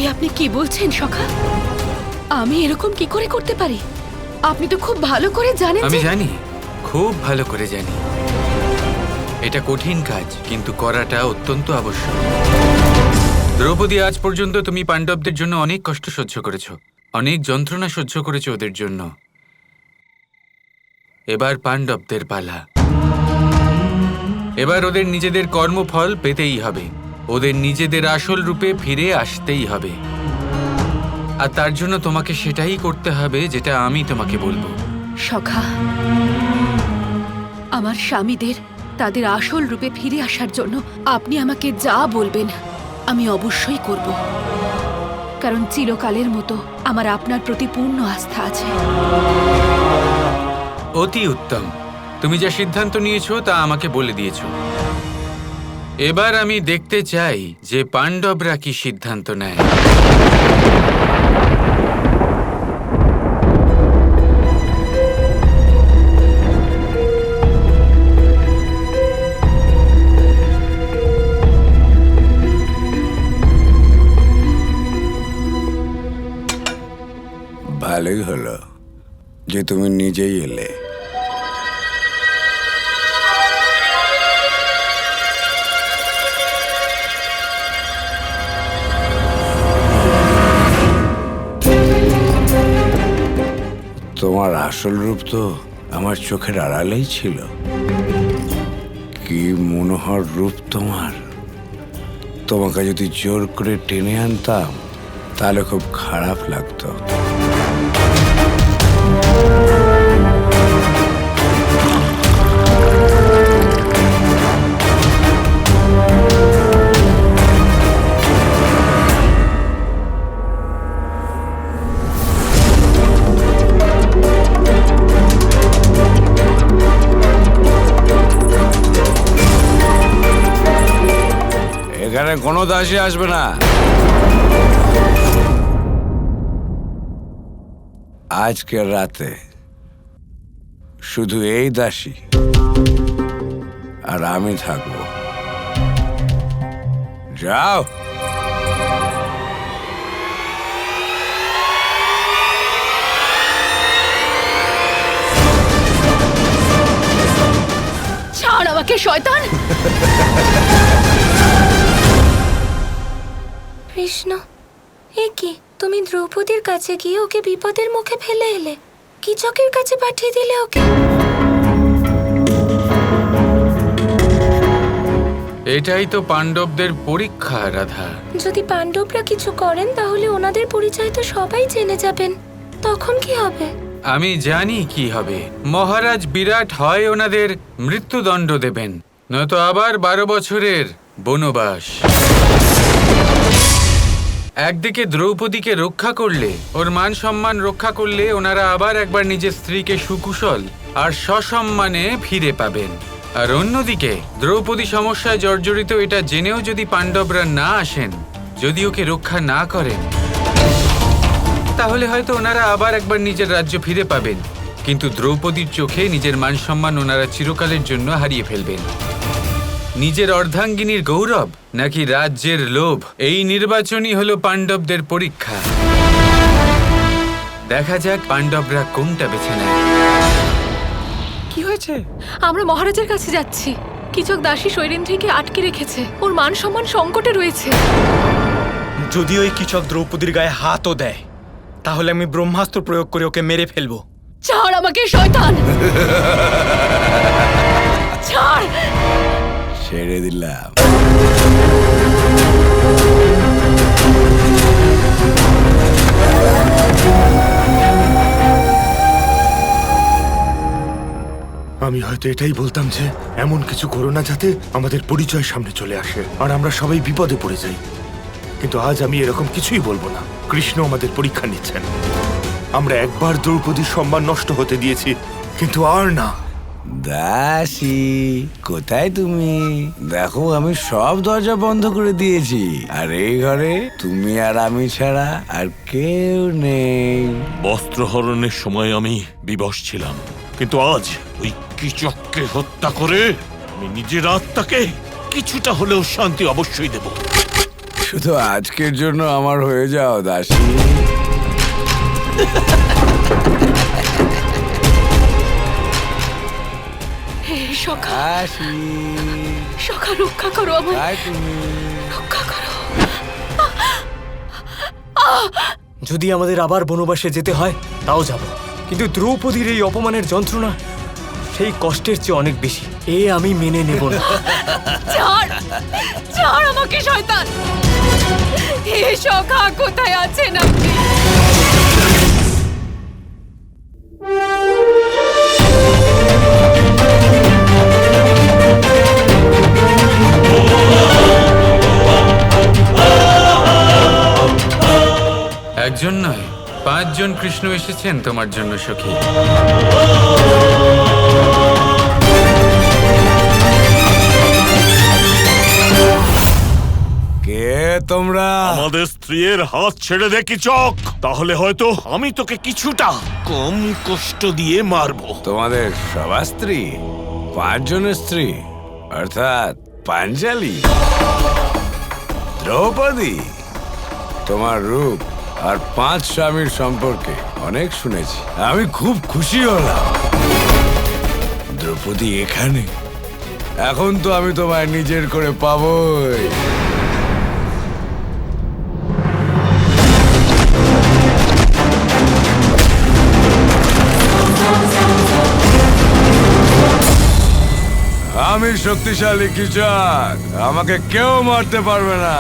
এ আপনি কি বলছেন সখা? আমি এরকম কি করে করতে পারি? আপনি তো খুব ভালো করে জানেন। আমি জানি, খুব ভালো করে জানি। এটা কঠিন কাজ, কিন্তু করাটা অত্যন্ত আবশ্যক। দ্রৌপদী, আজ পর্যন্ত তুমি পাণ্ডবদের জন্য অনেক কষ্ট সহ্য করেছো, অনেক যন্ত্রণা সহ্য করেছো ওদের জন্য। এবার পাণ্ডবদের পালা। এবার ওদের নিজেদের কর্মফল পেতেই হবে, ওদের নিজেদের আসল রূপে ফিরে আসতেই হবে। আর তার জন্য তোমাকে সেটাই করতে হবে যেটা আমি তোমাকে বলবো। সখা, আমার স্বামীদের তাদের আসল রূপে ফিরে আসার জন্য আপনি আমাকে যা বলবেন আমি অবশ্যই করব, কারণ চিরকালের মতো আমার আপনার প্রতি পূর্ণ আস্থা আছে। অতি উত্তম। তুমি যা সিদ্ধান্ত নিয়েছো তা আমাকে বলে দিয়েছো। এবার আমি দেখতে চাই যে পাণ্ডবরা কি সিদ্ধান্ত নেয়। ভালোই হলো যে তুমি নিজেই এলে। তোমার আসল রূপ তো আমার চোখের আড়ালেই ছিল। কি মনোহর রূপ তোমার! তোমাকে যদি জোর করে টেনে আনতাম তাহলে খুব খারাপ লাগতো। এখানে কোনো দাসী আসবে না। আজকের রাতে শুধু এই দাসী আর আমি থাকবো। যাও। ছাড় আমাকে শয়তান! কৃষ্ণ, এ কি? তুমি দ্রৌপদীর কাছে গিয়ে ওকে বিপদের মুখে ফেলে এলে, কীচকের কাছে পাঠিয়ে দিলে ওকে। এটাই তো পাণ্ডবদের পরীক্ষা, রাধা। যদি পাণ্ডবরা কিছু করেন তাহলে ওনাদের পরিচয় তো সবাই জেনে যাবেন, তখন কি হবে? আমি জানি কি হবে। মহারাজ বিরাট হয় ওনাদের মৃত্যুদণ্ড দেবেন, নয়তো আবার 12 বছরের বনবাস। একদিকে দ্রৌপদীকে রক্ষা করলে, ওর মান সম্মান রক্ষা করলে ওনারা আবার একবার নিজের স্ত্রীকে সুকুশল আর সসম্মানে ফিরে পাবেন। আর অন্যদিকে দ্রৌপদী সমস্যায় জর্জরিত এটা জেনেও যদি পাণ্ডবরা না আসেন, যদি ওকে রক্ষা না করেন, তাহলে হয়তো ওনারা আবার একবার নিজের রাজ্য ফিরে পাবেন, কিন্তু দ্রৌপদীর চোখে নিজের মান সম্মান ওনারা চিরকালের জন্য হারিয়ে ফেলবেন। নিজের অর্ধাঙ্গিনীর গৌরব নাকি রাজ্যের লোভ, এই নির্বাচনই হলো পাণ্ডবদের পরীক্ষা। দেখা যাক পাণ্ডবরা কোনটা বেছে নেয়। কি হয়েছে? আমরা মহারাজের কাছে যাচ্ছি। কীচক দাসী শৈলেন্দ্রীকে আটকে রেখেছে, ওর মান সম্মান সংকটে রয়েছে। যদি ওই কীচক দ্রৌপদীর গায়ে হাতও দেয়, তাহলে আমি ব্রহ্মাস্ত্র প্রয়োগ করে ওকে মেরে ফেলবো। ছাড় আমাকে শয়তান! ছাড়! ছেড়ে দিলাম। আমি হয়তো এটাই বলতাম যে এমন কিছু করো না যাতে আমাদের পরিচয় সামনে চলে আসে আর আমরা সবাই বিপদে পড়ে যাই, কিন্তু আজ আমি এরকম কিছুই বলবো না। কৃষ্ণ আমাদের পরীক্ষা নিচ্ছেন। আমরা একবার দ্রৌপদীর সম্মান নষ্ট হতে দিয়েছি, কিন্তু আর না। দাসী, কোথায় তুমি? দেখো, আমি সব দরজা বন্ধ করে দিয়েছি, আর এই ঘরে তুমি আর আমি ছাড়া আর কেউ নেই। বস্ত্রহরণের সময় আমি বিবশ ছিলাম, কিন্তু আজ ওই কীচককে হত্যা করে আমি নিজের আত্মাকে কিছুটা হলেও শান্তি অবশ্যই দেব। শুধু আজকের জন্য আমার হয়ে যাও দাসী। হে সখা, দাসী, সখা রক্ষা করো আমায়, আয় তুমি। রক্ষা করো। যদি আমাদের আবার বনবাসে যেতে হয় তাও যাব, কিন্তু দ্রৌপদীর এই অপমানের যন্ত্রণা সেই কষ্টের চেয়ে অনেক বেশি। আমি মেনে নেব না। ছাড়, ছাড় আমাকে শয়তান। হে সখা, কোথায় আছেন আপনি? একজন নয়, 5 জন কৃষ্ণ এসেছেন তোমার জন্য সখী। কে তোমরা? আমাদের স্ত্রীর হাত ছেড়ে দে কিচক, তাহলে হয়তো আমি তোকে কিছুটা কম কষ্ট দিয়ে মারবো। তোমাদের সবার স্ত্রী? 5 জনের স্ত্রী, অর্থাৎ পাঞ্চালী, দ্রৌপদী। তোমার রূপ আর 5 স্বামীর সম্পর্কে অনেক শুনেছি। আমি খুব খুশি হলাম দ্রৌপদী এখানে। এখন তো আমি তোমায় নিজের করে পাবোই। আমি শক্তিশালী কিচক, আমাকে কেউ মারতে পারবে না।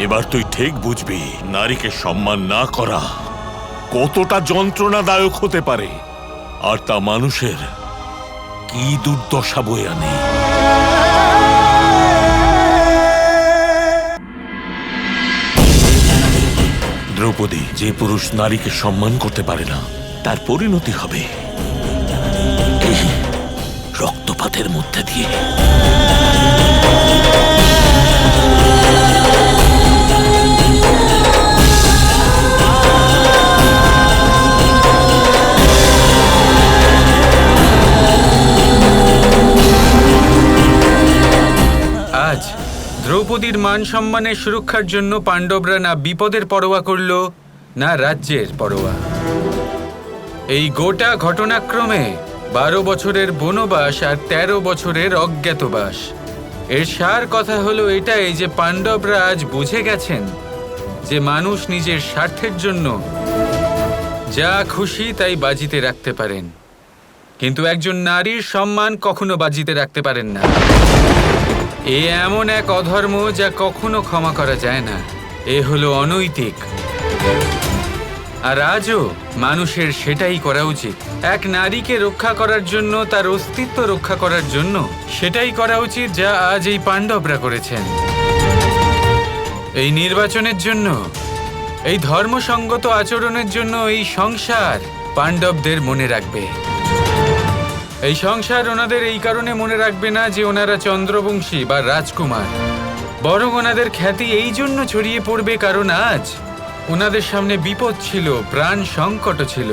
এবার তুই ঠিক বুঝবি নারীকে সম্মান না করা কতটা যন্ত্রণাদায়ক হতে পারে, আর তা মানুষের কি দুর্দশা বয়ে আনে। দ্রৌপদী, যে পুরুষ নারীকে সম্মান করতে পারে না তার পরিণতি হবে রক্তপাতের মধ্যে দিয়ে। আজ দ্রৌপদীর মান সম্মানের সুরক্ষার জন্য পাণ্ডবরা না বিপদের পরোয়া করল, না রাজ্যের পরোয়া। এই গোটা ঘটনাক্রমে 12 বছরের বনবাস আর 13 বছরের অজ্ঞাতবাস। এর সার কথা হলো এটাই যে পাণ্ডবরা আজ বুঝে গেছেন যে মানুষ নিজের স্বার্থের জন্য যা খুশি তাই বাজিতে রাখতে পারেন, কিন্তু একজন নারীর সম্মান কখনো বাজিতে রাখতে পারেন না। এ এমন এক অধর্ম যা কখনো ক্ষমা করা যায় না। এ হলো অনৈতিক। আর আজও মানুষের সেটাই করা উচিত। এক নারীকে রক্ষা করার জন্য, তার অস্তিত্ব রক্ষা করার জন্য সেটাই করা উচিত যা আজ এই পাণ্ডবরা করেছেন। এই নির্বাচনের জন্য, এই ধর্মসঙ্গত আচরণের জন্য এই সংসার পাণ্ডবদের মনে রাখবে। এই সংসার ওনাদের এই কারণে মনে রাখবে না যে ওনারা চন্দ্রবংশী বা রাজকুমার, বরং ওনাদের খ্যাতি এই জন্য ছড়িয়ে পড়বে কারণ আজ ওনাদের সামনে বিপদ ছিল, প্রাণ সংকট ছিল।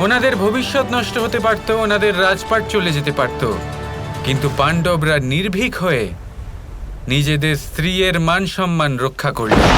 ওনাদের ভবিষ্যৎ নষ্ট হতে পারত, ওনাদের রাজপাট চলে যেতে পারত, কিন্তু পাণ্ডবরা নির্ভীক হয়ে নিজেদের স্ত্রীর মান সম্মান রক্ষা করলেন।